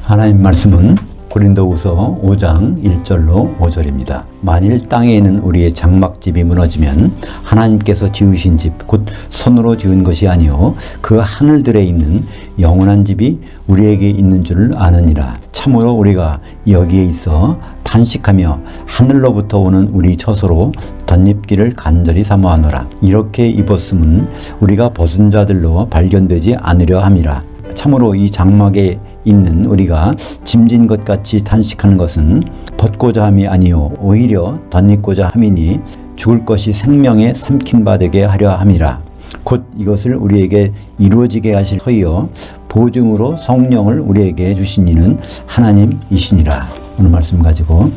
하나님 말씀은 고린도후서 5장 1절로 5절입니다. 만일 땅에 있는 우리의 장막집이 무너지면 하나님께서 지으신 집, 곧 손으로 지은 것이 아니요 그 하늘들에 있는 영원한 집이 우리에게 있는 줄을 아느니라. 참으로 우리가 여기에 있어 탄식하며 하늘로부터 오는 우리 처소로 덧입기를 간절히 사모하노라. 이렇게 입었음은 우리가 벗은 자들로 발견되지 않으려 함이라. 참으로 이 장막에 있는 우리가 짐진 것 같이 탄식하는 것은 벗고자 함이 아니요 오히려 덧입고자 함이니 죽을 것이 생명에 삼킨 바 되게 하려 함이라. 곧 이것을 우리에게 이루어지게 하실 터이요 보증으로 성령을 우리에게 주신 이는 하나님이시니라. 오늘 말씀 가지고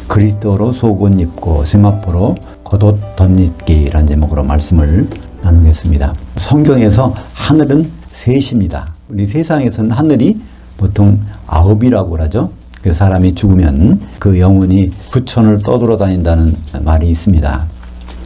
그리스도로 속옷 입고 세마포로 겉옷 덧입기라는 제목으로 말씀을 나누겠습니다. 성경에서 하늘은 셋입니다. 우리 세상에서는 하늘이 보통 9이라고 하죠. 그 사람이 죽으면 그 영혼이 부천을 떠돌아다닌다는 말이 있습니다.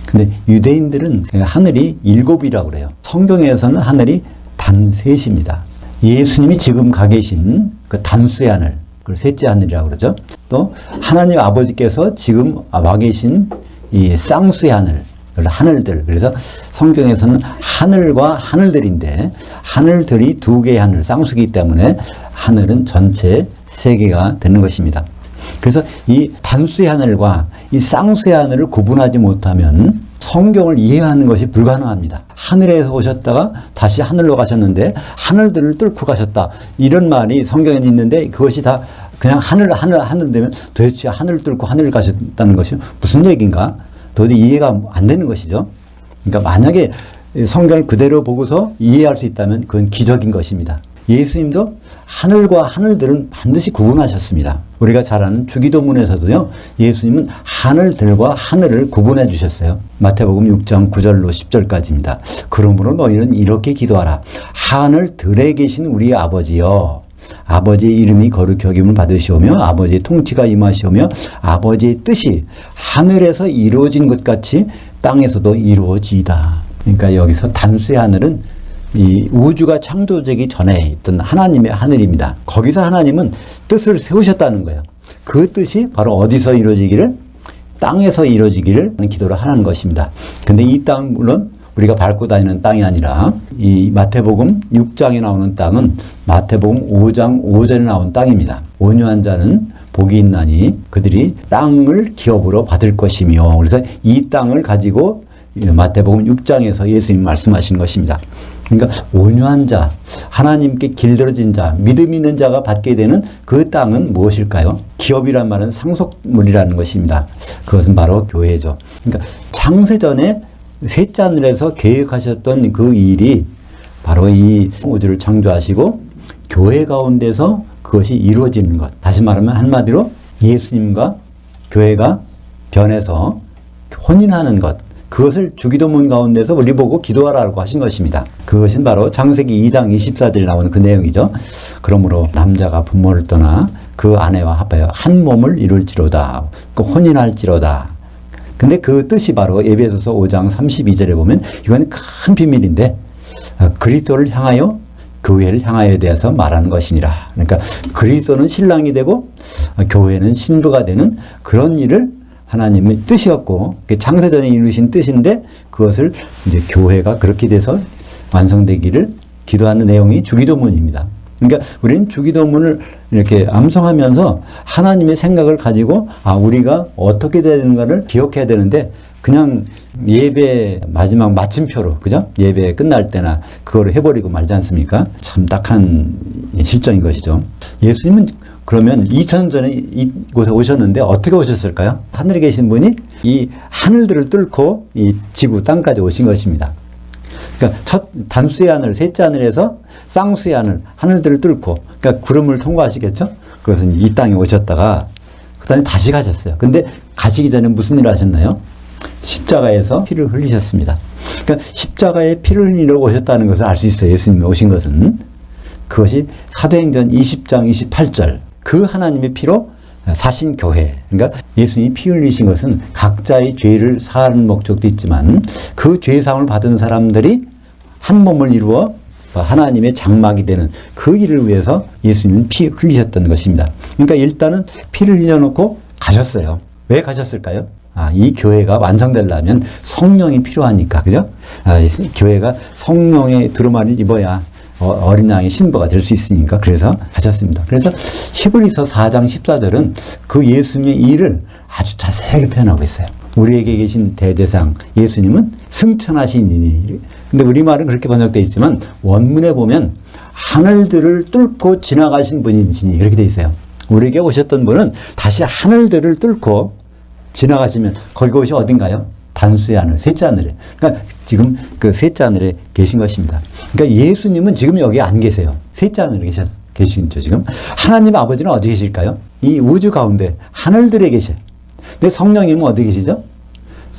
근데 유대인들은 하늘이 7이라고 그래요. 성경에서는 하늘이 단 셋입니다. 예수님이 지금 가 계신 그 단수의 하늘, 그걸 셋째 하늘이라고 그러죠. 또 하나님 아버지께서 지금 와 계신 이 쌍수의 하늘, 하늘들. 그래서 성경에서는 하늘과 하늘들인데 하늘들이 2개의 하늘, 쌍수이기 때문에 하늘은 전체 3개가 되는 것입니다. 그래서 이 단수의 하늘과 이 쌍수의 하늘을 구분하지 못하면 성경을 이해하는 것이 불가능합니다. 하늘에서 오셨다가 다시 하늘로 가셨는데 하늘들을 뚫고 가셨다. 이런 말이 성경에 있는데 그것이 다 그냥 하늘 되면 도대체 하늘을 뚫고 하늘을 가셨다는 것이 무슨 얘기인가? 도저히 이해가 안 되는 것이죠. 그러니까 만약에 성경을 그대로 보고서 이해할 수 있다면 그건 기적인 것입니다. 예수님도 하늘과 하늘들은 반드시 구분하셨습니다. 우리가 잘 아는 주기도문에서도요, 예수님은 하늘들과 하늘을 구분해 주셨어요. 마태복음 6장 9절로 10절까지입니다. 그러므로 너희는 이렇게 기도하라. 하늘들에 계신 우리 아버지여, 아버지의 이름이 거룩히 여김을 받으시오며 아버지의 통치가 임하시오며 아버지의 뜻이 하늘에서 이루어진 것 같이 땅에서도 이루어지이다. 그러니까 여기서 단수의 하늘은 이 우주가 창조되기 전에 있던 하나님의 하늘입니다. 거기서 하나님은 뜻을 세우셨다는 거예요. 그 뜻이 바로 어디서 이루어지기를? 땅에서 이루어지기를 기도를 하는 것입니다. 근데 이 땅 물론 우리가 밟고 다니는 땅이 아니라 이 마태복음 6장에 나오는 땅은 마태복음 5장 5절에 나온 땅입니다. 온유한 자는 복이 있나니 그들이 땅을 기업으로 받을 것이며, 그래서 이 땅을 가지고 마태복음 6장에서 예수님 말씀하신 것입니다. 그러니까 온유한 자, 하나님께 길들어진 자, 믿음 있는 자가 받게 되는 그 땅은 무엇일까요? 기업이란 말은 상속물이라는 것입니다. 그것은 바로 교회죠. 그러니까 창세전에 셋째 하늘에서 계획하셨던 그 일이 바로 이 우주를 창조하시고 교회 가운데서 그것이 이루어지는 것. 다시 말하면 한마디로 예수님과 교회가 변해서 혼인하는 것. 그것을 주기도문 가운데서 우리 보고 기도하라고 하신 것입니다. 그것은 바로 창세기 2장 24절에 나오는 그 내용이죠. 그러므로 남자가 부모를 떠나 그 아내와 합하여 한 몸을 이룰지로다. 그 혼인할지로다. 근데 그 뜻이 바로 에베소서 5장 32절에 보면 이건 큰 비밀인데 그리스도를 향하여 교회를 향하여에 대해서 말하는 것이니라. 그러니까 그리스도는 신랑이 되고 교회는 신부가 되는 그런 일을 하나님의 뜻이었고 창세전에 이루신 뜻인데 그것을 이제 교회가 그렇게 돼서 완성되기를 기도하는 내용이 주기도문입니다. 그러니까 우리는 주기도문을 이렇게 암송하면서 하나님의 생각을 가지고 우리가 어떻게 되는가를 기억해야 되는데 그냥 예배 마지막 마침표로, 그죠? 예배 끝날 때나 그걸 해버리고 말지 않습니까? 참 딱한 실정인 것이죠. 예수님은 그러면 2000년 전에 이곳에 오셨는데 어떻게 오셨을까요? 하늘에 계신 분이 이 하늘들을 뚫고 이 지구 땅까지 오신 것입니다. 그러니까 첫 단수의 하늘, 셋째 하늘에서 쌍수의 하늘, 하늘들을 뚫고, 그러니까 구름을 통과하시겠죠? 그래서 이 땅에 오셨다가 그 다음에 다시 가셨어요. 근데 가시기 전에 무슨 일을 하셨나요? 십자가에서 피를 흘리셨습니다. 그러니까 십자가에 피를 흘리러 오셨다는 것을 알 수 있어요. 예수님이 오신 것은. 그것이 사도행전 20장 28절. 그 하나님의 피로 사신 교회. 그러니까 예수님이 피 흘리신 것은 각자의 죄를 사하는 목적도 있지만 그 죄사함을 받은 사람들이 한 몸을 이루어 하나님의 장막이 되는 그 일을 위해서 예수님은 피 흘리셨던 것입니다. 그러니까 일단은 피를 흘려놓고 가셨어요. 왜 가셨을까요? 이 교회가 완성되려면 성령이 필요하니까, 그죠? 교회가 성령의 두루마리를 입어야 어린 양의 신부가 될 수 있으니까 그래서 가셨습니다. 그래서 히브리서 4장 14절은 그 예수님의 일을 아주 자세하게 표현하고 있어요. 우리에게 계신 대제사장 예수님은 승천하신 이니. 근데 우리말은 그렇게 번역되어 있지만 원문에 보면 하늘들을 뚫고 지나가신 분이시니 그렇게 되어 있어요. 우리에게 오셨던 분은 다시 하늘들을 뚫고 지나가시면 거기 어딘가요? 단수의 하늘, 셋째 하늘에. 그러니까 지금 그 셋째 하늘에 계신 것입니다. 그러니까 예수님은 지금 여기 안 계세요. 셋째 하늘에 계시죠, 지금. 하나님 아버지는 어디 계실까요? 이 우주 가운데 하늘들에 계셔요. 근데 성령님은 어디 계시죠?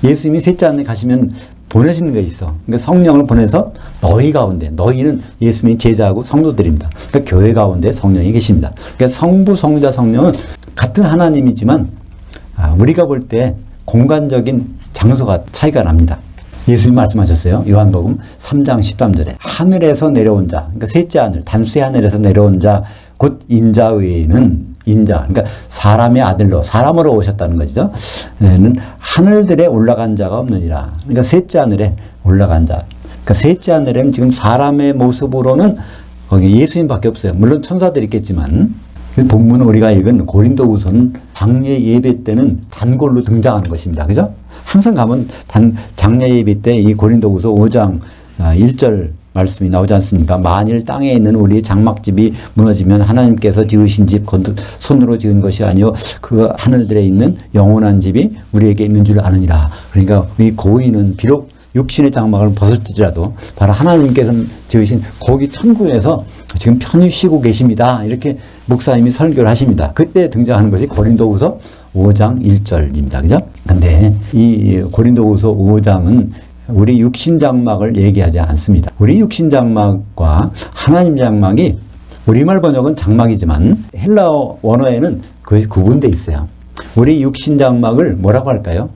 예수님이 셋째 하늘에 가시면 보내시는 게 있어. 그러니까 성령을 보내서 너희 가운데, 너희는 예수님의 제자하고 성도들입니다. 그러니까 교회 가운데 성령이 계십니다. 그러니까 성부, 성자, 성령은 같은 하나님이지만 우리가 볼 때 공간적인 장소가 차이가 납니다. 예수님 말씀하셨어요. 요한복음 3장 13절에 하늘에서 내려온 자, 그러니까 셋째 하늘, 단수의 하늘에서 내려온 자, 곧 인자 외에는 인자, 그러니까 사람의 아들로, 사람으로 오셨다는 거죠. 는 하늘들에 올라간 자가 없느니라. 그러니까 셋째 하늘에 올라간 자. 그러니까 셋째 하늘에는 지금 사람의 모습으로는 거기 예수님밖에 없어요. 물론 천사들이 있겠지만 본문은 우리가 읽은 고린도후서는 장례 예배 때는 단골로 등장하는 것입니다. 그죠? 항상 가면 장례 예배 때 이 고린도후서 5장 1절 말씀이 나오지 않습니까? 만일 땅에 있는 우리 장막집이 무너지면 하나님께서 지으신 집 손으로 지은 것이 아니요 그 하늘들에 있는 영원한 집이 우리에게 있는 줄 아느니라. 그러니까 이 고인은 비록 육신의 장막을 벗을지라도 바로 하나님께서 지으신 거기 천국에서 지금 편히 쉬고 계십니다. 이렇게 목사님이 설교를 하십니다. 그때 등장하는 것이 고린도후서 5장 1절입니다. 그죠? 근데 이 고린도후서 5장은 우리 육신 장막을 얘기하지 않습니다. 우리 육신 장막과 하나님 장막이 우리말 번역은 장막이지만 헬라어 원어에는 거의 구분되어 있어요. 우리 육신 장막을 뭐라고 할까요?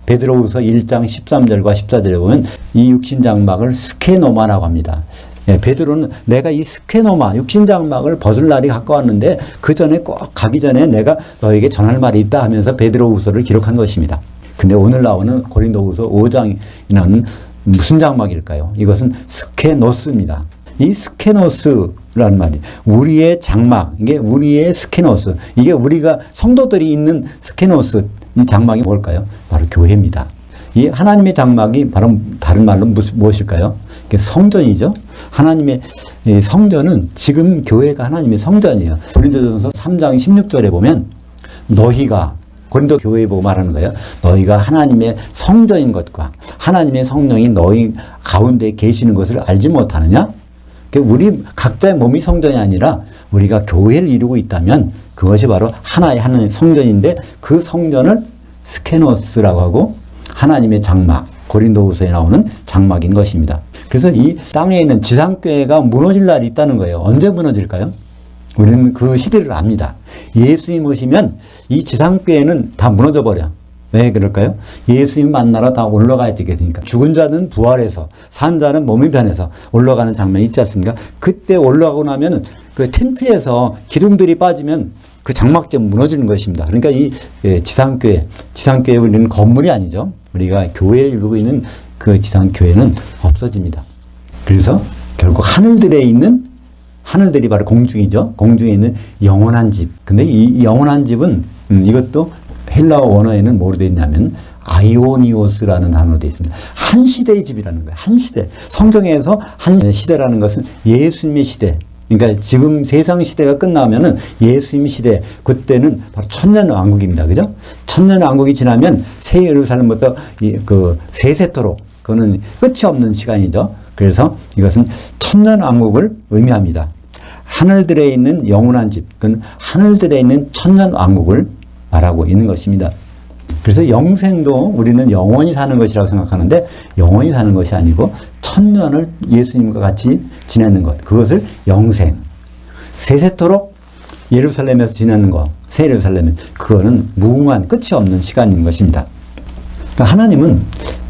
베드로후서 1장 13절과 14절에 보면 이 육신 장막을 스케노마라고 합니다. 베드로는 내가 이 스케노마, 육신 장막을 벗을 날이 가까웠는데 그 전에 꼭 가기 전에 내가 너에게 전할 말이 있다 하면서 베드로후서를 기록한 것입니다. 근데 오늘 나오는 고린도후서 5장이라는 무슨 장막일까요? 이것은 스케노스입니다. 이 스케노스라는 말이 우리의 장막, 이게 우리의 스케노스, 이게 우리가 성도들이 있는 스케노스, 이 장막이 뭘까요? 바로 교회입니다. 이 하나님의 장막이 바로 다른 말로 무엇일까요? 성전이죠. 하나님의 성전은 지금 교회가 하나님의 성전이에요. 고린도전서 3장 16절에 보면 너희가 고린도 교회 보고 말하는 거예요. 너희가 하나님의 성전인 것과 하나님의 성령이 너희 가운데 계시는 것을 알지 못하느냐? 우리 각자의 몸이 성전이 아니라 우리가 교회를 이루고 있다면 그것이 바로 하나의 성전인데 그 성전을 스케노스라고 하고 하나님의 장막, 고린도후서에 나오는 장막인 것입니다. 그래서 이 땅에 있는 지상교회가 무너질 날이 있다는 거예요. 언제 무너질까요? 우리는 그 시대를 압니다. 예수님 오시면 이 지상교회는 다 무너져 버려. 왜 그럴까요? 예수님 만나러 다 올라가야 되니까. 죽은 자는 부활해서, 산 자는 몸이 변해서 올라가는 장면이 있지 않습니까? 그때 올라가고 나면은 그 텐트에서 기둥들이 빠지면 그 장막제 무너지는 것입니다. 그러니까 이 지상교회 우리는 건물이 아니죠. 우리가 교회를 이루고 있는 그 지상교회는 없어집니다. 그래서 결국 하늘들이 바로 공중이죠. 공중에 있는 영원한 집. 근데 이 영원한 집은 이것도 헬라어 원어에는 뭐로 되어 있냐면 아이오니오스라는 단어로 되어 있습니다. 한 시대의 집이라는 거예요. 한 시대. 성경에서 한 시대라는 것은 예수님의 시대. 그러니까 지금 세상 시대가 끝나면은 예수님 시대, 그때는 바로 천년왕국입니다. 그죠? 천년왕국이 지나면 새 예루살렘부터 그 세세토록, 그거는 끝이 없는 시간이죠. 그래서 이것은 천년왕국을 의미합니다. 하늘들에 있는 영원한 집, 그건 하늘들에 있는 천년왕국을 말하고 있는 것입니다. 그래서 영생도 우리는 영원히 사는 것이라고 생각하는데 영원히 사는 것이 아니고 천년을 예수님과 같이 지내는 것, 그것을 영생. 세세토록 예루살렘에서 지내는 것, 새 예루살렘, 그거는 무궁한 끝이 없는 시간인 것입니다. 그러니까 하나님은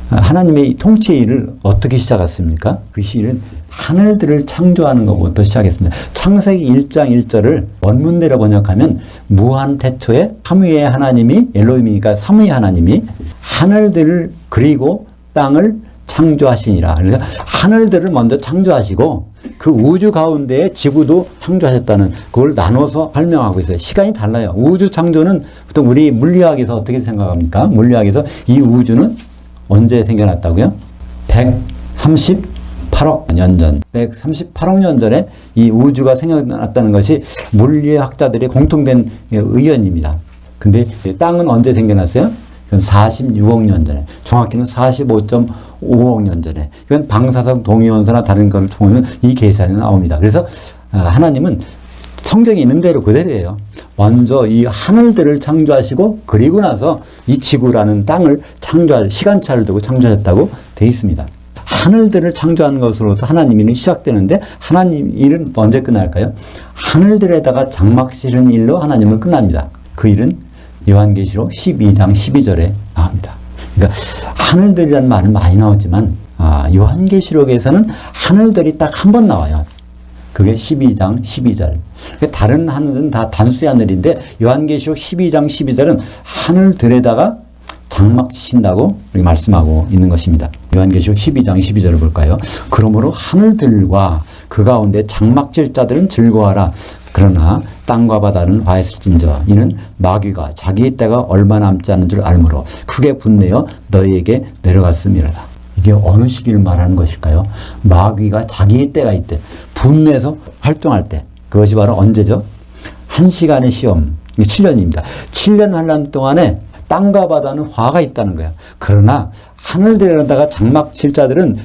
하나님의 통치의 일을 어떻게 시작했습니까? 그 일은 하늘들을 창조하는 것부터 시작했습니다. 창세기 1장 1절을 원문대로 번역하면 무한 태초에 삼위의 하나님이 엘로힘이니까 삼위의 하나님이 하늘들을 그리고 땅을 창조하시니라. 그래서 하늘들을 먼저 창조하시고 그 우주 가운데에 지구도 창조하셨다는 그걸 나눠서 설명하고 있어요. 시간이 달라요. 우주 창조는 보통 우리 물리학에서 어떻게 생각합니까? 물리학에서 이 우주는 언제 생겨났다고요? 138억 년 전. 138억 년 전에 이 우주가 생겨났다는 것이 물리학자들의 공통된 의견입니다. 근데 땅은 언제 생겨났어요? 46억 년 전에. 정확히는 45.5억 년 전에. 이건 방사성 동위원소나 다른 걸 통하면 이 계산이 나옵니다. 그래서 하나님은 성경에 있는 대로 그대로예요. 먼저 이 하늘들을 창조하시고 그리고 나서 이 지구라는 땅을 창조할 시간차를 두고 창조하셨다고 되어 있습니다. 하늘들을 창조하는 것으로부터 하나님 일은 시작되는데 하나님 일은 언제 끝날까요? 하늘들에다가 장막 씌는 일로 하나님은 끝납니다. 그 일은 요한계시록 12장 12절에 나옵니다. 그러니까 하늘들이라는 말은 많이 나오지만 요한계시록에서는 하늘들이 딱 한 번 나와요. 그게 12장 12절. 다른 하늘은 다 단수의 하늘인데 요한계시록 12장 12절은 하늘들에다가 장막 치신다고 말씀하고 있는 것입니다. 요한계시록 12장 12절을 볼까요? 그러므로 하늘들과 그 가운데 장막 칠 자들은 즐거워하라. 그러나 땅과 바다는 화했을진저 이는 마귀가 자기의 때가 얼마 남지 않은 줄 알므로 크게 분내어 너희에게 내려갔음이라. 이게 어느 시기를 말하는 것일까요? 마귀가 자기의 때가 있대. 분내서 활동할 때. 그것이 바로 언제죠? 1시간의 시험. 7년입니다. 7년 환란 동안에 땅과 바다는 화가 있다는 거야. 그러나 하늘들에다가 장막 칠 자들은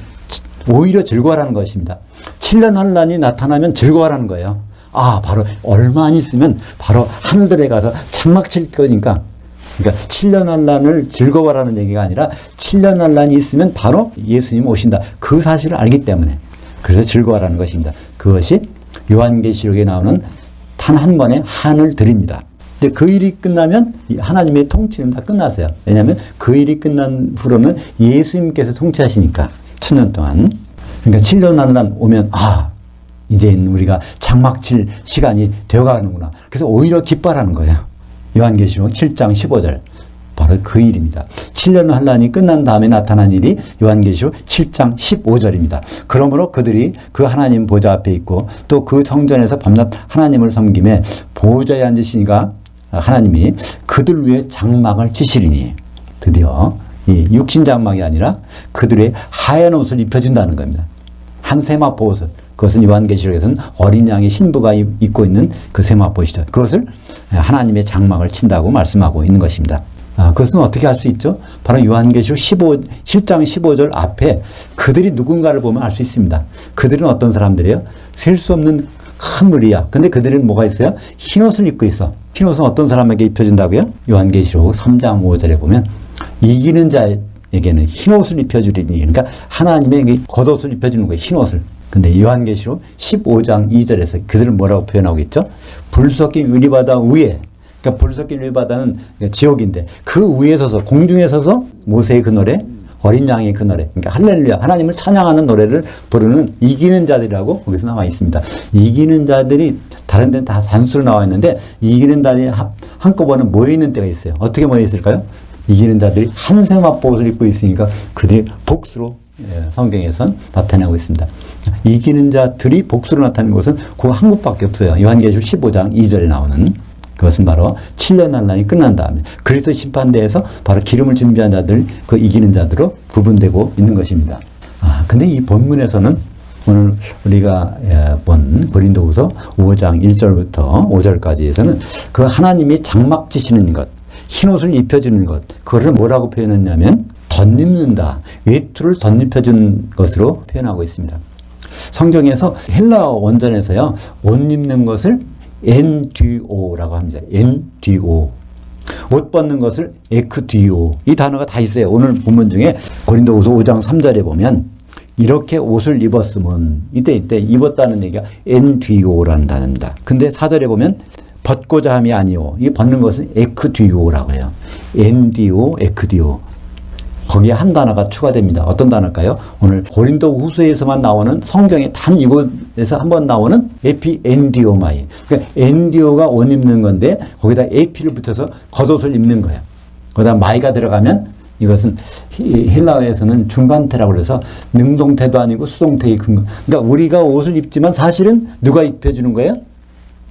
오히려 즐거워하라는 것입니다. 7년 환란이 나타나면 즐거워하라는 거예요. 바로 얼마 안 있으면 바로 하늘들에 가서 장막 칠 거니까. 그러니까 7년 환란을 즐거워하라는 얘기가 아니라 7년 환란이 있으면 바로 예수님 오신다. 그 사실을 알기 때문에. 그래서 즐거워하라는 것입니다. 그것이 요한계시록에 나오는 단 한 번의 하늘들입니다. 근데 그 일이 끝나면 하나님의 통치는 다 끝났어요. 왜냐하면 그 일이 끝난 후로는 예수님께서 통치하시니까 1000년 동안. 그러니까 7년 환란 오면 이제 우리가 장막 칠 시간이 되어가는구나. 그래서 오히려 기뻐하라는 거예요. 요한계시록 7장 15절. 바로 그 일입니다. 7년 환란이 끝난 다음에 나타난 일이 요한계시록 7장 15절입니다. 그러므로 그들이 그 하나님 보좌 앞에 있고 또 그 성전에서 밤낮 하나님을 섬김에 보좌에 앉으시니까 하나님이 그들 위에 장막을 치시리니 드디어 이 육신 장막이 아니라 그들의 하얀 옷을 입혀준다는 겁니다. 한 세마포 옷을. 그것은 요한계시록에서는 어린 양의 신부가 입고 있는 그 세마포시죠. 그것을 하나님의 장막을 친다고 말씀하고 있는 것입니다. 그것은 어떻게 할 수 있죠? 바로 요한계시록 7장 15절 앞에 그들이 누군가를 보면 알 수 있습니다. 그들은 어떤 사람들이에요? 셀 수 없는 큰 무리야. 근데 그들은 뭐가 있어요? 흰옷을 입고 있어. 흰옷은 어떤 사람에게 입혀준다고요? 요한계시록 3장 5절에 보면 이기는 자에게는 흰옷을 입혀주리니, 그러니까 하나님의 겉옷을 입혀주는 거예요. 흰옷을. 근데 요한계시록 15장 2절에서 그들을 뭐라고 표현하고 있죠? 불 섞인 유리바다 위에, 그러니까 불 섞인 유리바다는 지옥인데 그 위에 서서, 공중에 서서 모세의 그 노래, 어린 양의 그 노래, 그러니까 할렐루야, 하나님을 찬양하는 노래를 부르는 이기는 자들이라고 거기서 나와 있습니다. 이기는 자들이 다른 데는 다 단수로 나와 있는데 이기는 자들이 한꺼번에 모여있는 때가 있어요. 어떻게 모여있을까요? 이기는 자들이 한 세마포 옷을 입고 있으니까 그들이 복수로 성경에선 나타내고 있습니다. 이기는 자들이 복수로 나타내는 것은 그 한 곳밖에 없어요. 요한계시록 15장 2절에 나오는 그것은 바로 7년 환란이 끝난 다음에 그리스도 심판대에서 바로 기름을 준비한 자들, 그 이기는 자들로 구분되고 있는 것입니다. 근데 이 본문에서는 오늘 우리가 본 고린도후서 5장 1절부터 5절까지에서는 그 하나님이 장막 지시는 것, 흰옷을 입혀주는 것, 그것을 뭐라고 표현했냐면 덧입는다, 외투를 덧입혀주는 것으로 표현하고 있습니다. 성경에서 헬라어 원전에서요, 옷 입는 것을 엔듀오라고 합니다. 엔듀오. 옷 벗는 것을 에크듀오. 이 단어가 다 있어요. 오늘 본문 중에 고린도후서 5장 3절에 보면 이렇게 옷을 입었으면 이때 입었다는 얘기가 엔듀오라는 단어입니다. 근데 4절에 보면 벗고자 함이 아니오. 이 벗는 것은 에크듀오라고 해요. 엔듀오, 에크듀오. 거기에 한 단어가 추가됩니다. 어떤 단어일까요? 오늘 고린도 후서에서만 나오는 성경에 단 이곳에서 한번 나오는 에피엔디오마이. 그러니까 엔디오가 옷 입는 건데 거기다 에피를 붙여서 겉옷을 입는 거예요. 거기다 마이가 들어가면 이것은 헬라어에서는 중간태라고 그래서 능동태도 아니고 수동태의 근거. 그러니까 우리가 옷을 입지만 사실은 누가 입혀주는 거예요?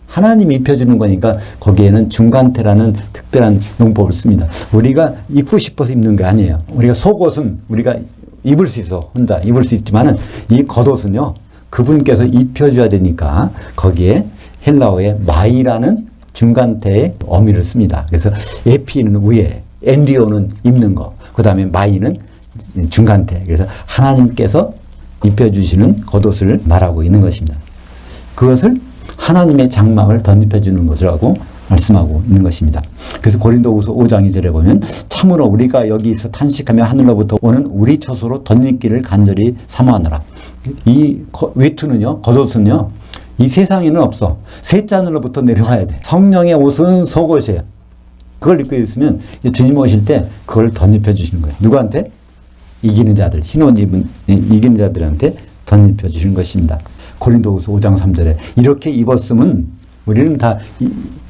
하나님이 입혀주는 거니까 거기에는 중간태라는 특별한 용법을 씁니다. 우리가 입고 싶어서 입는 게 아니에요. 우리가 속옷은 우리가 입을 수 있어. 혼자 입을 수 있지만은 이 겉옷은요, 그분께서 입혀줘야 되니까 거기에 헬라어에 마이라는 중간태의 어미를 씁니다. 그래서 에피는 위에, 엔디오는 입는 거, 그 다음에 마이는 중간태. 그래서 하나님께서 입혀주시는 겉옷을 말하고 있는 것입니다. 그것을 하나님의 장막을 덧입혀주는 것이라고 말씀하고 있는 것입니다. 그래서 고린도후서 5장 2절에 보면 참으로 우리가 여기서 탄식하며 하늘로부터 오는 우리 처소로 덧입기를 간절히 사모하노라. 이 외투는요, 겉옷은요, 이 세상에는 없어. 셋째 하늘로부터 내려와야 돼. 성령의 옷은 속옷이에요. 그걸 입고 있으면 주님 오실 때 그걸 덧입혀 주시는 거예요. 누구한테? 이기는 자들, 흰 옷 입은 이기는 자들한테 덧입혀 주시는 것입니다. 고린도후서 5장 3절에 이렇게 입었으면 우리는 다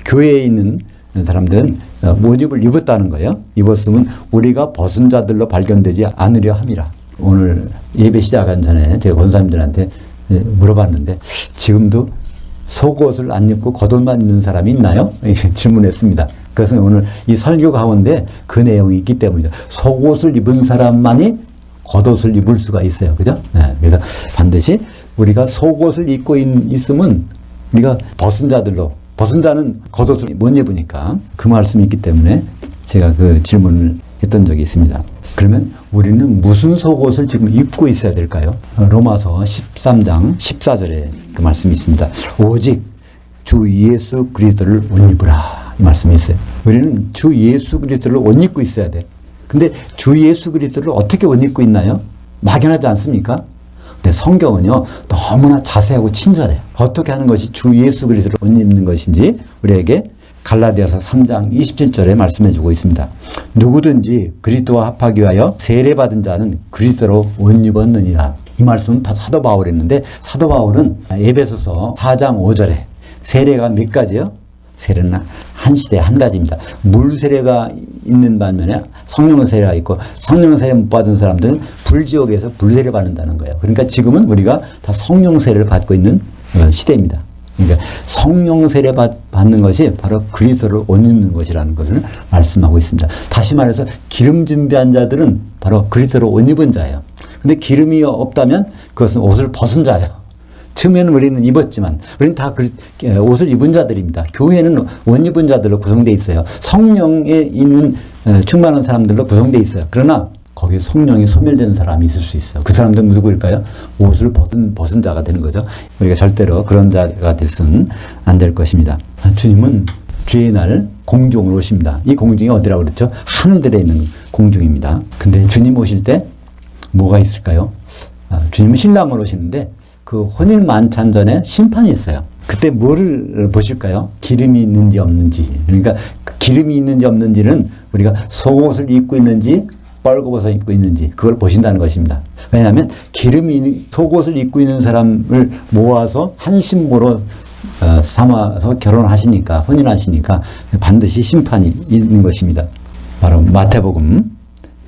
교회에 있는 사람들은 모집을 입었다는 거예요. 입었으면 우리가 벗은 자들로 발견되지 않으려 함이라. 오늘 예배 시작하기 전에 제가 권사님들한테 물어봤는데 지금도 속옷을 안 입고 겉옷만 입는 사람이 있나요? 질문했습니다. 그래서 오늘 이 설교 가운데 그 내용이 있기 때문이죠. 속옷을 입은 사람만이 겉옷을 입을 수가 있어요. 그죠? 네, 그래서 반드시 우리가 속옷을 입고 있으면 우리가 벗은 자들로, 벗은 자는 겉옷을 못 입으니까 그 말씀이 있기 때문에 제가 그 질문을 했던 적이 있습니다. 그러면 우리는 무슨 속옷을 지금 입고 있어야 될까요? 로마서 13장 14절에 그 말씀이 있습니다. 오직 주 예수 그리스도를 옷 입으라. 이 말씀이 있어요. 우리는 주 예수 그리스도를 옷 입고 있어야 돼. 근데 주 예수 그리스도를 어떻게 옷 입고 있나요? 막연하지 않습니까? 근데 성경은요, 너무나 자세하고 친절해요. 어떻게 하는 것이 주 예수 그리스도를 옷 입는 것인지 우리에게 갈라디아서 3장 27절에 말씀해 주고 있습니다. 누구든지 그리스도와 합하기 위하여 세례받은 자는 그리스도로 옷 입었느니라. 이 말씀은 사도 바울이 했는데 사도 바울은 에베소서 4장 5절에 세례가 몇 가지요? 세례는 한 시대에 한 가지입니다. 물 세례가 있는 반면에 성령 세례가 있고 성령 세례 못 받은 사람들은 불지옥에서 불 세례 받는다는 거예요. 그러니까 지금은 우리가 다 성령 세례를 받고 있는 시대입니다. 그러니까 성령 세례 받는 것이 바로 그리스도를 옷 입는 것이라는 것을 말씀하고 있습니다. 다시 말해서 기름 준비한 자들은 바로 그리스도를 옷 입은 자예요. 근데 기름이 없다면 그것은 옷을 벗은 자예요. 처음에는 우리는 입었지만 우리는 다 옷을 입은 자들입니다. 교회는 옷 입은 자들로 구성되어 있어요. 성령에 있는 충만한 사람들로 구성되어 있어요. 그러나 거기에 성령이 소멸된 사람이 있을 수 있어요. 그 사람들은 누구일까요? 옷을 벗은 자가 되는 거죠. 우리가 절대로 그런 자가 됐으면 안 될 것입니다. 주님은 주의 날 공중으로 오십니다. 이 공중이 어디라고 그랬죠? 하늘들에 있는 공중입니다. 근데 주님 오실 때 뭐가 있을까요? 주님은 신랑으로 오시는데 그 혼인 만찬 전에 심판이 있어요. 그때 뭐를 보실까요? 기름이 있는지 없는지. 그러니까 기름이 있는지 없는지는 우리가 속옷을 입고 있는지 빨고벗어 입고 있는지 그걸 보신다는 것입니다. 왜냐하면 기름이 속옷을 입고 있는 사람을 모아서 한 신부로 삼아서 결혼하시니까, 혼인하시니까 반드시 심판이 있는 것입니다. 바로 마태복음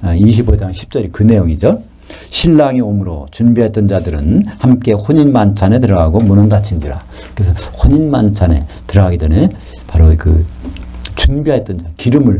25장 10절이 그 내용이죠. 신랑이 오므로 준비했던 자들은 함께 혼인 만찬에 들어가고 문은 닫힌지라. 그래서 혼인 만찬에 들어가기 전에 바로 그 준비했던 자,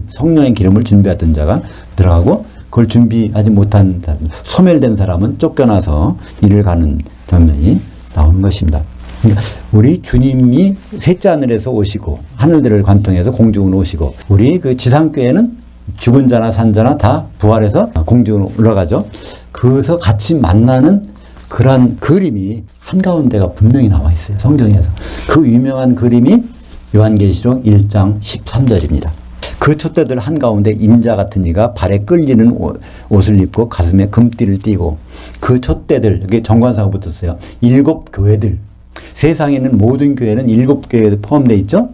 성령의 기름을 준비했던 자가 들어가고 그걸 준비하지 못한 사람, 소멸된 사람은 쫓겨나서 이를 가는 장면이 나오는 것입니다. 그러니까 우리 주님이 셋째 하늘에서 오시고 하늘들을 관통해서 공중으로 오시고 우리 그 지상교회는 죽은 자나 산 자나 다 부활해서 공중으로 올라가죠. 그래서 같이 만나는 그런 그림이 한가운데가 분명히 나와 있어요. 성경에서. 그 유명한 그림이 요한계시록 1장 13절입니다. 그 촛대들 한가운데 인자 같은 이가 발에 끌리는 옷을 입고 가슴에 금띠를 띠고 그 촛대들, 여기 정관사가 붙었어요. 7교회들. 세상에 있는 모든 교회는 7교회에 포함되어 있죠.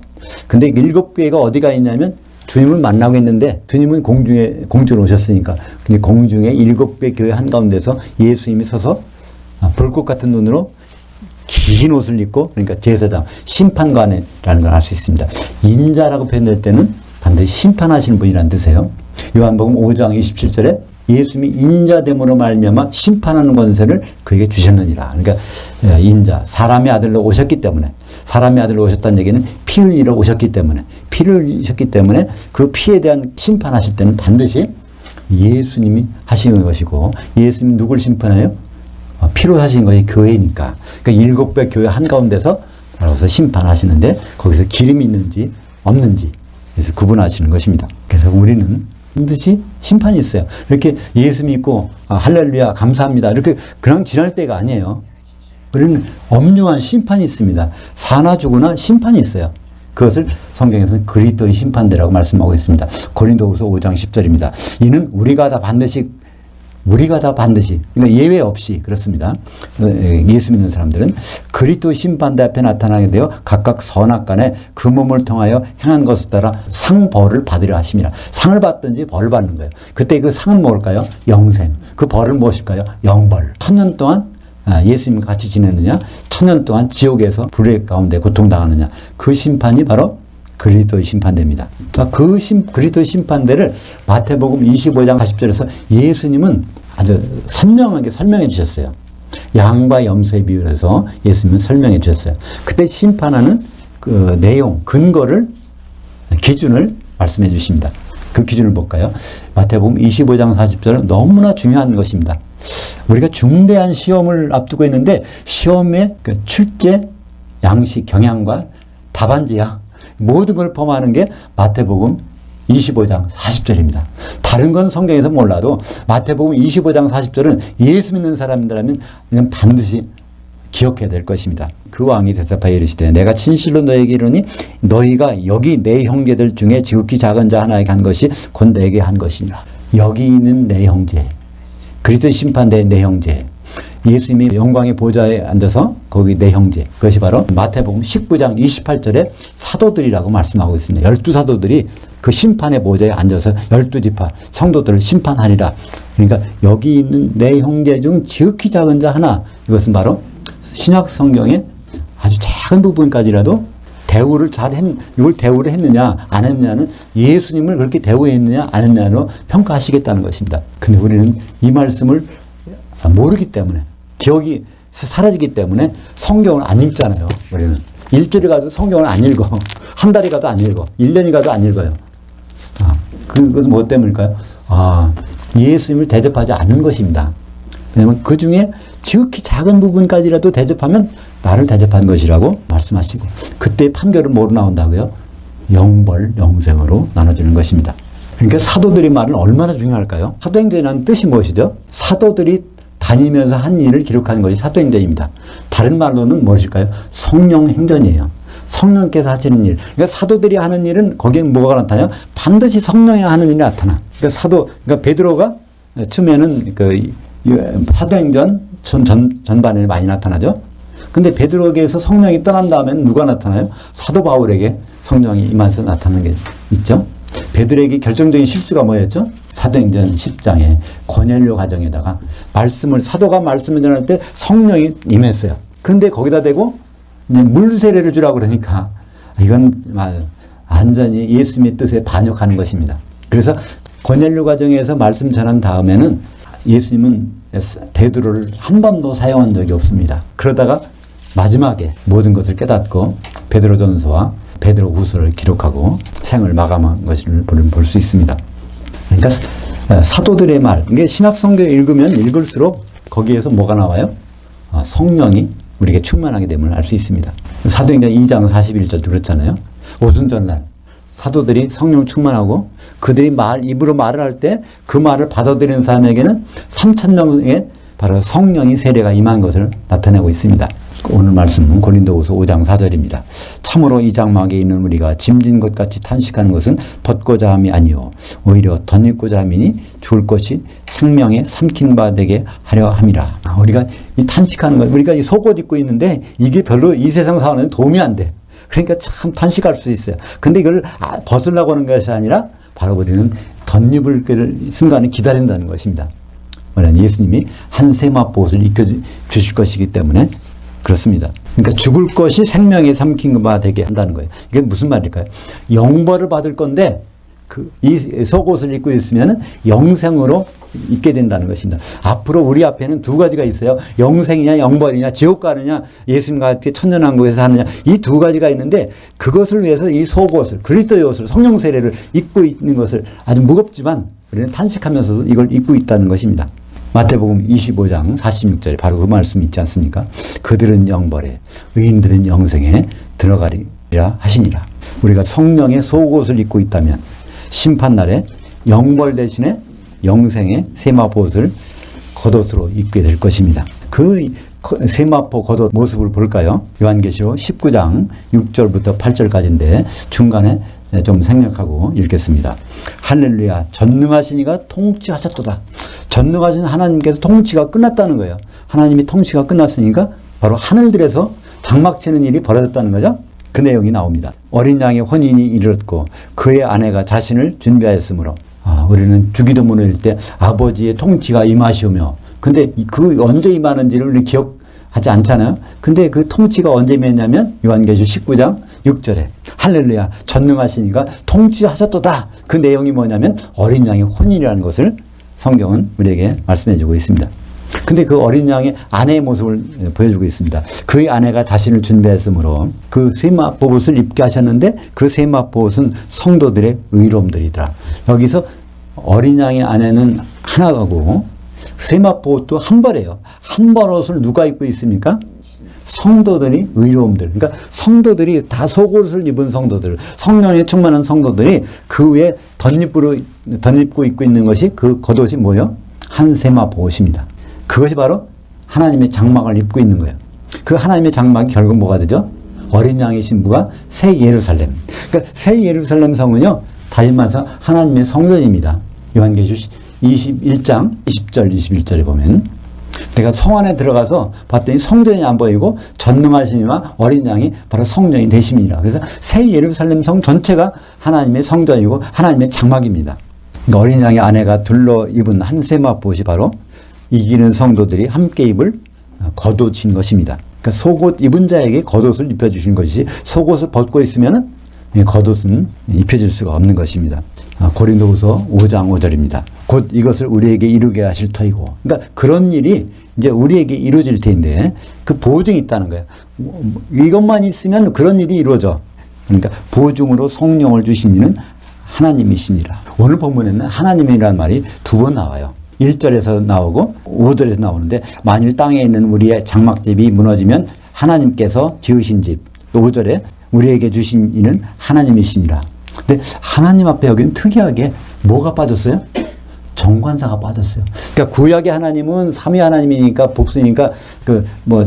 근데 7교회가 어디가 있냐면 주님을 만나고 있는데 주님은 공중으로 오셨으니까 근데 공중에 7개 교회 한가운데서 예수님이 서서 불꽃 같은 눈으로 긴 옷을 입고 그러니까 제사장, 심판관이라는 걸 알 수 있습니다. 인자라고 표현될 때는 반드시 심판하시는 분이라는 뜻이에요. 요한복음 5장 27절에 예수님이 인자됨으로 말미암아 심판하는 권세를 그에게 주셨느니라. 그러니까 인자, 사람의 아들로 오셨기 때문에 사람의 아들로 오셨다는 얘기는 피 흘리러 오셨기 때문에 피를 흘리셨기 때문에 그 피에 대한 심판하실 때는 반드시 예수님이 하시는 것이고 예수님이 누굴 심판해요? 피로 하신 것이 교회니까. 그러니까 7배 교회 한가운데서 나와서 심판하시는데 거기서 기름이 있는지 없는지 그래서 구분하시는 것입니다. 그래서 우리는 반드시 심판이 있어요. 이렇게 예수 믿고 할렐루야 감사합니다. 이렇게 그냥 지날 때가 아니에요. 우리는 엄중한 심판이 있습니다. 사나 죽으나 심판이 있어요. 그것을 성경에서는 그리스도의 심판대라고 말씀하고 있습니다. 고린도후서 5장 10절입니다. 이는 우리가 다 반드시 그러니까 예외 없이 그렇습니다. 예수 믿는 사람들은 그리스도 심판대 앞에 나타나게 되어 각각 선악간에 그 몸을 통하여 행한 것에 따라 상벌을 받으려 하심이라. 상을 받든지 벌을 받는 거예요. 그때 그 상은 뭘까요? 영생. 그 벌은 무엇일까요? 영벌. 1000년 동안 예수님과 같이 지냈느냐? 1000년 동안 지옥에서 불의 가운데 고통당하느냐? 그 심판이 바로 그리스도의 심판대입니다. 그리스도의 심판대를 마태복음 25장 40절에서 예수님은 아주 선명하게 설명해 주셨어요. 양과 염소의 비유를 해서 예수님은 설명해 주셨어요. 그때 심판하는 그 내용, 근거를, 기준을 말씀해 주십니다. 그 기준을 볼까요? 마태복음 25장 40절은 너무나 중요한 것입니다. 우리가 중대한 시험을 앞두고 있는데 시험의 그 출제, 양식, 경향과 답안지야. 모든 걸 포함하는 게 마태복음 25장 40절입니다. 다른 건 성경에서 몰라도 마태복음 25장 40절은 예수 믿는 사람들이라면 반드시 기억해야 될 것입니다. 그 왕이 대답하여 이르시되 내가 진실로 너에게 이르니 너희가 여기 내 형제들 중에 지극히 작은 자 하나에게 한 것이 곧 내게 한 것이니라. 여기 있는 내 형제, 그리스도 심판대의 내 형제, 예수님이 영광의 보좌에 앉아서 거기 내 형제, 그것이 바로 마태복음 19장 28절에 사도들이라고 말씀하고 있습니다. 12사도들이 그 심판의 보좌에 앉아서 12지파 성도들을 심판하리라. 그러니까 여기 있는 내 형제 중 지극히 작은 자 하나, 이것은 바로 신약 성경의 아주 작은 부분까지라도 이걸 대우를 했느냐 안 했느냐는 예수님을 그렇게 대우했느냐 안 했느냐로 평가하시겠다는 것입니다. 근데 우리는 이 말씀을 모르기 때문에 기억이 사라지기 때문에 성경을 안 읽잖아요. 우리는 일주일에 가도 성경을 안 읽어. 한 달이 가도 안 읽어. 1년이 가도 안 읽어요. 그것은 뭐 때문일까요? 예수님을 대접하지 않는 것입니다. 왜냐하면 그 중에 지극히 작은 부분까지라도 대접하면 나를 대접한 것이라고 말씀하시고 그때 판결은 뭐로 나온다고요? 영벌, 영생으로 나눠주는 것입니다. 그러니까 사도들의 말은 얼마나 중요할까요? 사도행전이라는 뜻이 무엇이죠? 사도들이 다니면서 한 일을 기록하는 것이 사도행전입니다. 다른 말로는 무엇일까요? 성령 행전이에요. 성령께서 하시는 일. 그러니까 사도들이 하는 일은 거기에 뭐가 나타나요? 반드시 성령이 하는 일이 나타나. 그러니까 베드로가 처음에는 사도행전 전반에 많이 나타나죠. 근데 베드로에게서 성령이 떠난 다음에는 누가 나타나요? 사도 바울에게 성령이 임하면서 나타나는 게 있죠. 베드로에게 결정적인 실수가 뭐였죠? 사도행전 10장에 고넬료 가정에다가 사도가 말씀을 전할 때 성령이 임했어요. 그런데 거기다 대고 물세례를 주라고 그러니까 이건 완전히 예수님의 뜻에 반역하는 것입니다. 그래서 고넬료 가정에서 말씀 전한 다음에는 예수님은 베드로를 한 번도 사용한 적이 없습니다. 그러다가 마지막에 모든 것을 깨닫고 베드로전서와 베드로후서를 기록하고 생을 마감한 것을 볼 수 있습니다. 그러니까 사도들의 말, 이게 신약 성경을 읽으면 읽을수록 거기에서 뭐가 나와요? 성령이 우리에게 충만하게 됨을 알 수 있습니다. 사도행전 2장 41절도 그렇잖아요. 오순절날 사도들이 성령 충만하고 그들이 입으로 말을 할 때 그 말을 받아들이는 사람에게는 3,000명의 바로 성령이 세례가 임한 것을 나타내고 있습니다. 오늘 말씀은 고린도후서 5장 4절입니다. 참으로 이 장막에 있는 우리가 짐진 것 같이 탄식하는 것은 벗고자 함이 아니요 오히려 덧입고자 함이니 죽을 것이 생명에 삼킨 바 되게 하려 함이라. 우리가 이 탄식하는 것, 우리가 이 속옷 입고 있는데 이게 별로 이 세상 사원에는 도움이 안 돼. 그러니까 참 탄식할 수 있어요. 근데 이걸 벗으려고 하는 것이 아니라 바로 우리는 덧입을 순간을 기다린다는 것입니다. 왜냐하면 예수님이 한 세마포옷을 입혀주실 것이기 때문에 그렇습니다. 그러니까 죽을 것이 생명에 삼킨 바 되게 한다는 거예요. 이게 무슨 말일까요? 영벌을 받을 건데 이 속옷을 입고 있으면 영생으로 있게 된다는 것입니다. 앞으로 우리 앞에는 두 가지가 있어요. 영생이냐 영벌이냐 지옥 가느냐 예수님과 같이 천년왕국에서 하느냐 이 두 가지가 있는데 그것을 위해서 이 속옷을 그리스도의 옷을 성령 세례를 입고 있는 것을 아주 무겁지만 우리는 탄식하면서도 이걸 입고 있다는 것입니다. 마태복음 25장 46절에 바로 그 말씀이 있지 않습니까? 그들은 영벌에 의인들은 영생에 들어가리라 하시니라. 우리가 성령의 속옷을 입고 있다면 심판날에 영벌 대신에 영생의 세마포옷을 겉옷으로 입게 될 것입니다. 그 세마포 겉옷 모습을 볼까요? 요한계시록 19장 6절부터 8절까지인데 중간에 좀 생략하고 읽겠습니다. 할렐루야 전능하신 이가 통치하셨도다. 전능하신 하나님께서 통치가 끝났다는 거예요. 하나님이 통치가 끝났으니까 바로 하늘들에서 장막 치는 일이 벌어졌다는 거죠. 그 내용이 나옵니다. 어린 양의 혼인이 이르렀고 그의 아내가 자신을 준비하였으므로 우리는 주기도문을 읽을 때 아버지의 통치가 임하시오며 근데 그 언제 임하는지를 우리 기억하지 않잖아요. 근데 그 통치가 언제 임했냐면 요한계시록 19장 6절에 할렐루야 전능하시니가 통치하셨도다. 그 내용이 뭐냐면 어린 양의 혼인이라는 것을 성경은 우리에게 말씀해 주고 있습니다. 근데 그 어린 양의 아내의 모습을 보여주고 있습니다. 그의 아내가 자신을 준비했으므로 그 세마포옷을 입게 하셨는데 그 세마포옷은 성도들의 의로움들이더라. 여기서 어린 양의 아내는 하나고 세마포옷도 한 벌이에요. 한 벌 옷을 누가 입고 있습니까? 성도들이 의로움들. 그러니까 성도들이 다 속옷을 입은 성도들, 성령에 충만한 성도들이 그 위에 덧입고 입고 있는 것이 그 겉옷이 뭐예요? 한 세마포옷입니다. 그것이 바로 하나님의 장막을 입고 있는 거예요. 그 하나님의 장막이 결국 뭐가 되죠? 어린 양의 신부가 새 예루살렘. 그러니까 새 예루살렘 성은요, 다시 말해서 하나님의 성전입니다. 요한계시록 21장 20절 21절에 보면 내가 성 안에 들어가서 봤더니 성전이 안 보이고 전능하신 이와 어린 양이 바로 성전이 되심이라. 그래서 새 예루살렘 성 전체가 하나님의 성전이고 하나님의 장막입니다. 그러니까 어린 양의 아내가 둘러 입은 한 세마포옷이 바로 이기는 성도들이 함께 입을 겉옷인 것입니다. 그러니까 속옷 입은 자에게 겉옷을 입혀주신 것이지 속옷을 벗고 있으면 겉옷은 입혀줄 수가 없는 것입니다. 고린도후서 5장 5절입니다. 곧 이것을 우리에게 이루게 하실 터이고, 그러니까 그런 일이 이제 우리에게 이루어질 텐데 그 보증이 있다는 거예요. 이것만 있으면 그런 일이 이루어져. 그러니까 보증으로 성령을 주신 이는 하나님이시니라. 오늘 본문에는 하나님이라는 말이 두 번 나와요. 1절에서 나오고 5절에서 나오는데 만일 땅에 있는 우리의 장막집이 무너지면 하나님께서 지으신 집, 5절에 우리에게 주신 이는 하나님이시니라. 근데 하나님 앞에 여기는 특이하게 뭐가 빠졌어요? 정관사가 빠졌어요. 그러니까 구약의 하나님은 삼위 하나님이니까 복수니까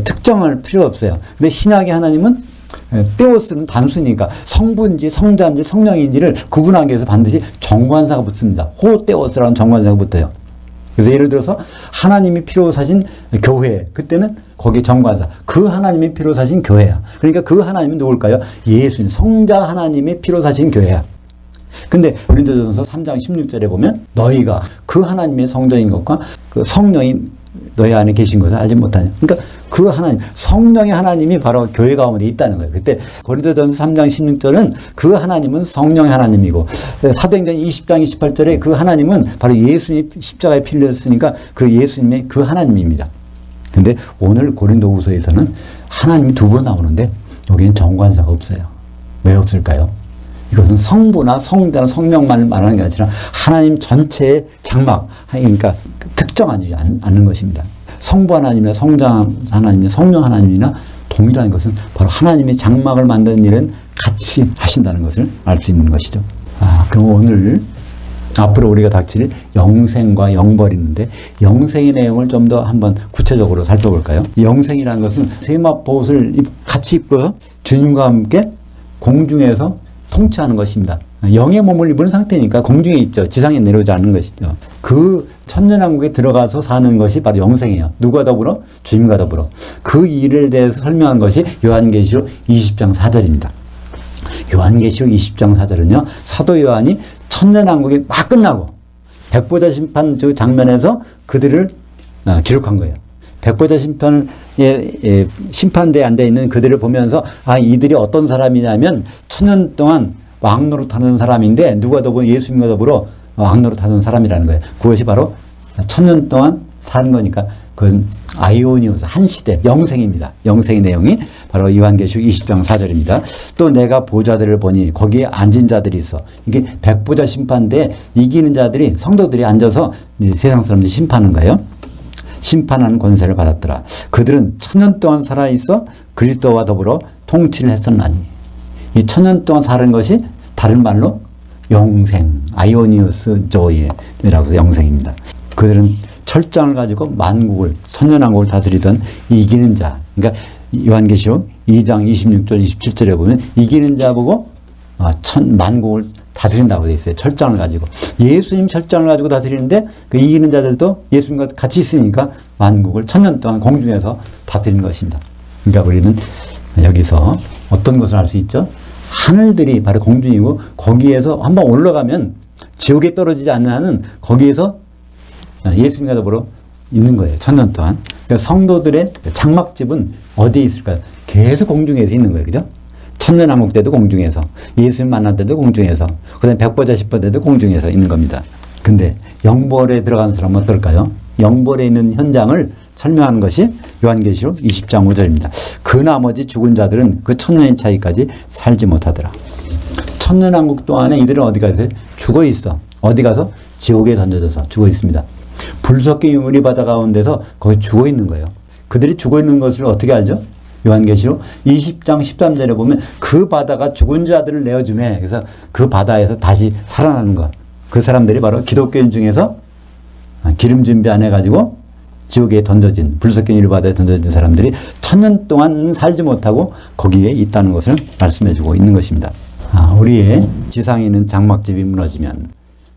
특정할 필요 없어요. 근데 신약의 하나님은 떼오스는 단수니까 성부인지 성자인지 성령인지를 구분하기 위해서 반드시 정관사가 붙습니다. 호떼오스라는 정관사가 붙어요. 그래서 예를 들어서 하나님이 피로 사신 교회, 그때는 거기에 정관사, 그 하나님이 피로 사신 교회야. 그러니까 그 하나님은 누굴까요? 예수님, 성자 하나님이 피로 사신 교회야. 근데 고린도전서 3장 16절에 보면 너희가 그 하나님의 성전인 것과 그 성령이 너희 안에 계신 것을 알지 못하냐. 그러니까 그 하나님, 성령의 하나님이 바로 교회 가운데 있다는 거예요. 그때 고린도전서 3장 16절은 그 하나님은 성령의 하나님이고 사도행전 20장 28절에 그 하나님은 바로 예수님 십자가에 피 흘렸으니까 그 예수님의 그 하나님입니다. 근데 오늘 고린도후서에서는 하나님이 두 번 나오는데 여기는 정관사가 없어요. 왜 없을까요? 이것은 성부나 성자나 성령만을 말하는 게 아니라 하나님 전체의 장막, 그러니까 특정하지 않는 것입니다. 성부 하나님이나 성자 하나님이나 성령 하나님이나 동일한 것은 바로 하나님의 장막을 만드는 일은 같이 하신다는 것을 알 수 있는 것이죠. 그럼 오늘 앞으로 우리가 닥칠 영생과 영벌이 있는데 영생의 내용을 좀 더 한번 구체적으로 살펴볼까요? 영생이라는 것은 세마포옷을 같이 입고 주님과 함께 공중에서 통치하는 것입니다. 영의 몸을 입은 상태니까 공중에 있죠. 지상에 내려오지 않는 것이죠. 그 천년왕국에 들어가서 사는 것이 바로 영생이에요. 누가 더불어? 주님과 더불어. 그 일에 대해서 설명한 것이 요한계시록 20장 4절입니다. 요한계시록 20장 4절은요. 사도 요한이 천년왕국이 막 끝나고 백보자 심판 저 장면에서 그들을 기록한 거예요. 백보자 심판에 심판대에 앉아 있는 그들을 보면서 이들이 어떤 사람이냐면 천년 동안 왕노릇하는 사람인데 누가 더불어 예수님과 더불어 왕노릇하는 사람이라는 거예요. 그것이 바로 천년 동안 사는 거니까 그건 아이오니오스 한 시대 영생입니다. 영생의 내용이 바로 요한계시록 20장 4절입니다. 또 내가 보좌들을 보니 거기에 앉은 자들이 있어. 이게 백보자 심판대에 이기는 자들이 성도들이 앉아서 이제 세상 사람들이 심판하는 거예요. 심판하는 권세를 받았더라. 그들은 천년 동안 살아있어 그리스도와 더불어 통치를 했었나니. 이 천년 동안 사는 것이 다른 말로 영생, 아이오니우스 조이라고 해서 영생입니다. 그들은 철장을 가지고 만국을, 천년왕국을 다스리던 이기는 자. 그러니까 요한계시록 2장 26절 27절에 보면 이기는 자 보고 만국을 다스린다고 되어 있어요. 철장을 가지고. 예수님 철장을 가지고 다스리는데 그 이기는 자들도 예수님과 같이 있으니까 만국을 천년 동안 공중에서 다스리는 것입니다. 그러니까 우리는 여기서 어떤 것을 알 수 있죠? 하늘들이 바로 공중이고 거기에서 한번 올라가면 지옥에 떨어지지 않는 한은 거기에서 예수님과 더불어 있는 거예요. 천년 동안. 그러니까 성도들의 장막집은 어디에 있을까요? 계속 공중에서 있는 거예요. 그죠? 천년왕국 때도 공중에서, 예수님 만날 때도 공중에서, 그 다음에 백보자 심판 때도 공중에서 있는 겁니다. 근데 영벌에 들어가는 사람은 어떨까요? 영벌에 있는 현장을 설명하는 것이 요한계시록 20장 5절입니다. 그 나머지 죽은 자들은 그 천년의 차이까지 살지 못하더라. 천년왕국 동안에 이들은 어디 가서 죽어 있어. 어디 가서? 지옥에 던져져서 죽어 있습니다. 불섞인 유물이 바다 가운데서 거기 죽어 있는 거예요. 그들이 죽어 있는 것을 어떻게 알죠? 요한계시록 20장 13절에 보면 그 바다가 죽은 자들을 내어주매. 그래서 그 바다에서 다시 살아나는 것. 그 사람들이 바로 기독교인 중에서 기름 준비 안 해가지고 지옥에 던져진, 불섞인 유물 바다에 던져진 사람들이 천년 동안 살지 못하고 거기에 있다는 것을 말씀해주고 있는 것입니다. 우리의 지상에 있는 장막집이 무너지면,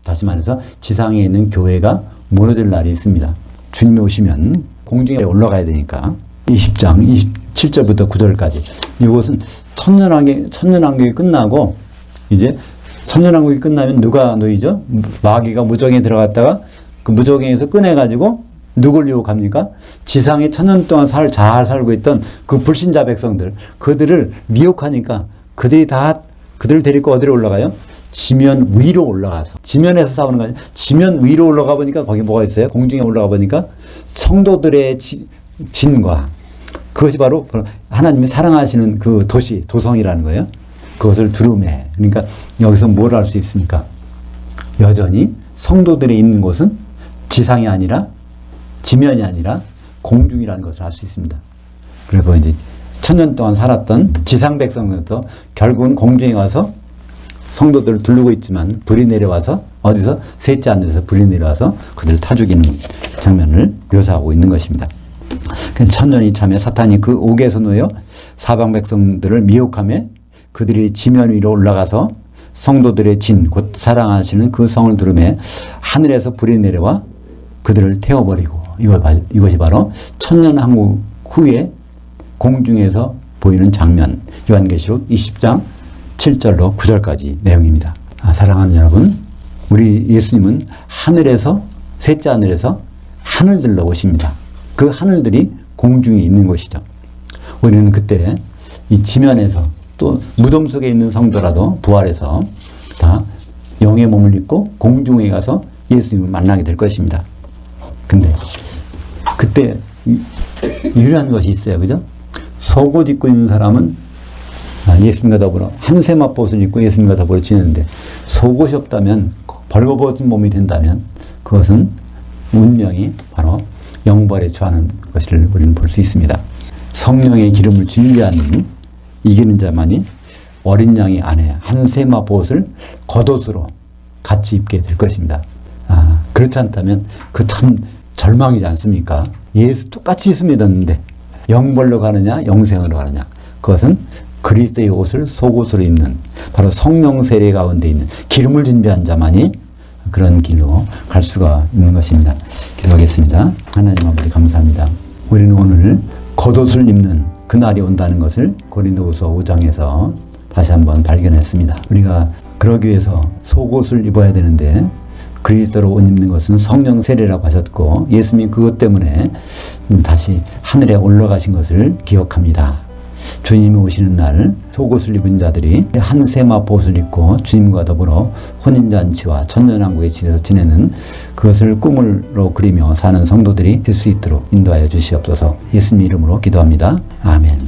다시 말해서 지상에 있는 교회가 무너질 날이 있습니다. 주님이 오시면 공중에 올라가야 되니까 20장 27절부터 9절까지 이것은 천년왕국이 끝나고 이제 천년왕국이 끝나면 누가 놓이죠? 마귀가 무정에 들어갔다가 그 무정에서 꺼내가지고 누굴 유혹합니까? 지상에 천년 동안 잘 살고 있던 그 불신자 백성들, 그들을 미혹하니까 그들을 데리고 어디로 올라가요? 지면 위로 올라가서, 지면에서 싸우는 거 아니에요. 지면 위로 올라가 보니까 거기 뭐가 있어요? 공중에 올라가 보니까 성도들의 진과, 그것이 바로 하나님이 사랑하시는 그 도시, 도성이라는 거예요. 그것을 두루매. 그러니까 여기서 뭘 알 수 있습니까? 여전히 성도들이 있는 곳은 지상이 아니라, 지면이 아니라 공중이라는 것을 알 수 있습니다. 그리고 이제 천년 동안 살았던 지상 백성들도 결국은 공중에 와서 성도들을 두르고 있지만 불이 내려와서 어디서? 셋째 하늘에서 불이 내려와서 그들을 타 죽이는 장면을 묘사하고 있는 것입니다. 천년이 참에 사탄이 그 옥에서 놓여 사방 백성들을 미혹하며 그들이 지면 위로 올라가서 성도들의 진, 곧 사랑하시는 그 성을 두르며 하늘에서 불이 내려와 그들을 태워버리고, 이것이 바로 천년왕국 후에 공중에서 보이는 장면, 요한계시록 20장 7절로 9절까지 내용입니다. 사랑하는 여러분, 우리 예수님은 하늘에서, 셋째 하늘에서 하늘들로 오십니다. 그 하늘들이 공중에 있는 것이죠. 우리는 그때 이 지면에서, 또 무덤 속에 있는 성도라도 부활해서 다 영의 몸을 입고 공중에 가서 예수님을 만나게 될 것입니다. 근데 그때 유일한 것이 있어요. 그죠? 속옷 입고 있는 사람은 예수님과 더불어 한세마포옷을 입고 예수님과 더불어 지내는데, 속옷이 없다면, 벌거벗은 몸이 된다면 그것은 운명이 바로 영벌에 처하는 것을 우리는 볼 수 있습니다. 성령의 기름을 진리하는 이기는 자만이 어린 양의 안에 한세마포옷을 겉옷으로 같이 입게 될 것입니다. 그렇지 않다면 그 참 절망이지 않습니까? 예수 똑같이 예수 믿었는데 영벌로 가느냐 영생으로 가느냐, 그것은 그리스도의 옷을 속옷으로 입는 바로 성령 세례 가운데 있는 기름을 준비한 자만이 그런 길로 갈 수가 있는 것입니다. 기도하겠습니다. 하나님 아버지 감사합니다. 우리는 오늘 겉옷을 입는 그날이 온다는 것을 고린도후서 5장에서 다시 한번 발견했습니다. 우리가 그러기 위해서 속옷을 입어야 되는데 그리스도로 옷 입는 것은 성령 세례라고 하셨고 예수님이 그것 때문에 다시 하늘에 올라가신 것을 기억합니다. 주님이 오시는 날 속옷을 입은 자들이 한 세마포 옷을 입고 주님과 더불어 혼인잔치와 천년왕국에 지내는 그것을 꿈으로 그리며 사는 성도들이 될 수 있도록 인도하여 주시옵소서. 예수님 이름으로 기도합니다. 아멘.